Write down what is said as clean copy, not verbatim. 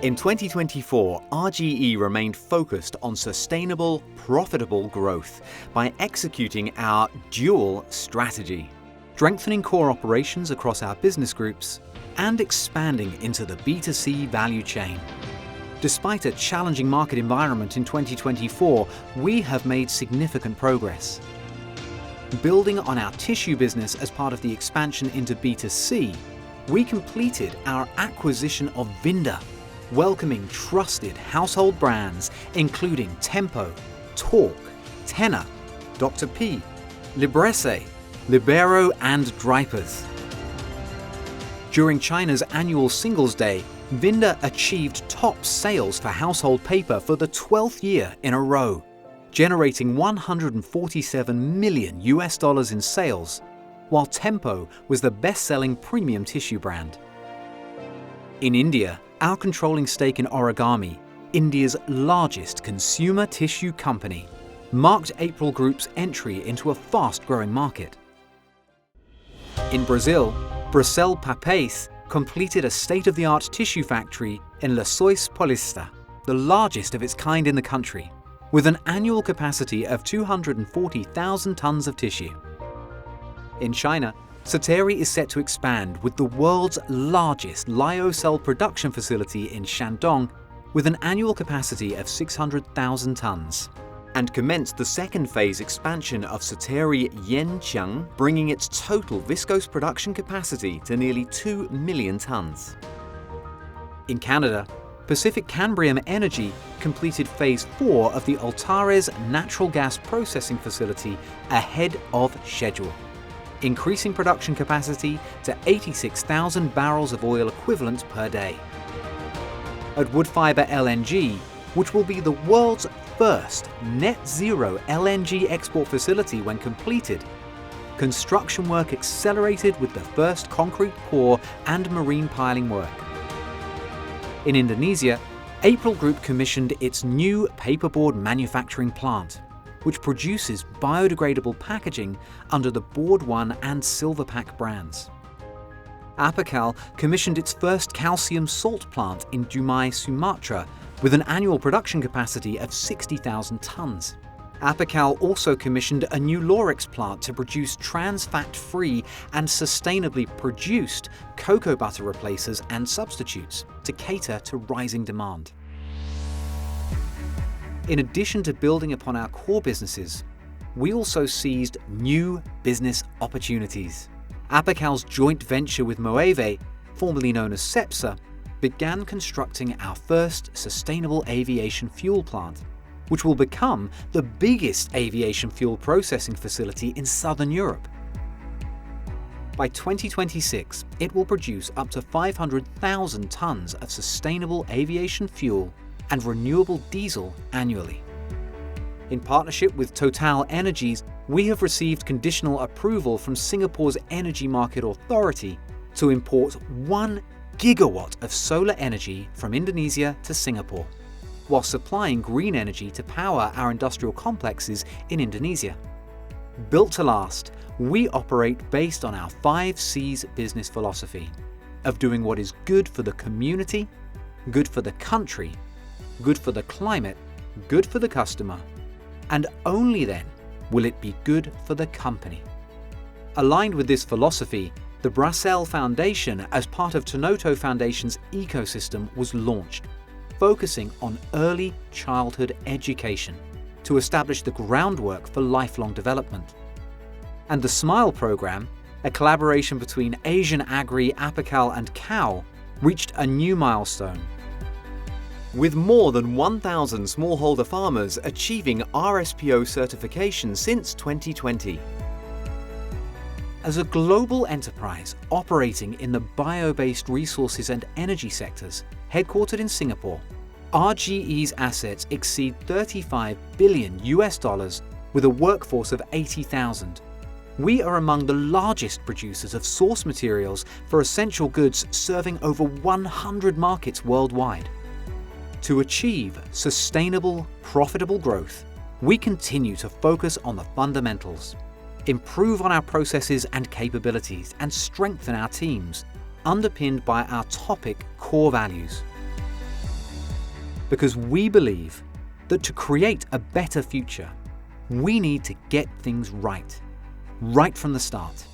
In 2024, RGE remained focused on sustainable, profitable growth by executing our dual strategy, strengthening core operations across our business groups and expanding into the B2C value chain. Despite a challenging market environment in 2024, we have made significant progress. Building on our tissue business as part of the expansion into B2C, we completed our acquisition of Vinda, welcoming trusted household brands including Tempo, Torque, Tenor, Dr. P, Bracell, Libero and Dreypers. During China's annual Singles Day, Vinda achieved top sales for household paper for the 12th year in a row, generating $147 million in sales, while Tempo was the best-selling premium tissue brand. In India, our controlling stake in Origami, India's largest consumer tissue company, marked April Group's entry into a fast-growing market. In Brazil, Bracell Papéis completed a state-of-the-art tissue factory in Lyocell, Paulista, the largest of its kind in the country, with an annual capacity of 240,000 tons of tissue. In China, Sateri is set to expand with the world's largest lyocell production facility in Shandong with an annual capacity of 600,000 tons, and commenced the second phase expansion of Sateri Yancheng, bringing its total viscose production capacity to nearly 2 million tons. In Canada, Pacific Cambrium Energy completed Phase 4 of the Altares natural gas processing facility ahead of schedule, increasing production capacity to 86,000 barrels of oil equivalent per day. At Woodfibre LNG, which will be the world's first net-zero LNG export facility when completed, construction work accelerated with the first concrete pour and marine piling work. In Indonesia, April Group commissioned its new paperboard manufacturing plant, which produces biodegradable packaging under the Board One and Silverpack brands. Apical commissioned its first calcium salt plant in Dumai, Sumatra, with an annual production capacity of 60,000 tons. Apical also commissioned a new laurics plant to produce trans-fat-free and sustainably produced cocoa butter replacers and substitutes to cater to rising demand. In addition to building upon our core businesses, we also seized new business opportunities. Apical's joint venture with Moeve, formerly known as Cepsa, began constructing our first sustainable aviation fuel plant, which will become the biggest aviation fuel processing facility in Southern Europe. By 2026, it will produce up to 500,000 tons of sustainable aviation fuel and renewable diesel annually. In partnership with Total Energies, we have received conditional approval from Singapore's Energy Market Authority to import 1 gigawatt of solar energy from Indonesia to Singapore, while supplying green energy to power our industrial complexes in Indonesia. Built to last, we operate based on our 5 C's business philosophy of doing what is good for the community, good for the country, good for the climate, good for the customer, and only then will it be good for the company. Aligned with this philosophy, the Bracell Foundation, as part of Tanoto Foundation's ecosystem, was launched, focusing on early childhood education to establish the groundwork for lifelong development. And the SMILE program, a collaboration between Asian Agri, Apical and Cow, reached a new milestone, with more than 1,000 smallholder farmers achieving RSPO certification since 2020. As a global enterprise operating in the bio-based resources and energy sectors, headquartered in Singapore, RGE's assets exceed $35 billion with a workforce of 80,000. We are among the largest producers of source materials for essential goods, serving over 100 markets worldwide. To achieve sustainable, profitable growth, we continue to focus on the fundamentals, improve on our processes and capabilities, and strengthen our teams, underpinned by our topic core values. because we believe that to create a better future, we need to get things right from the start.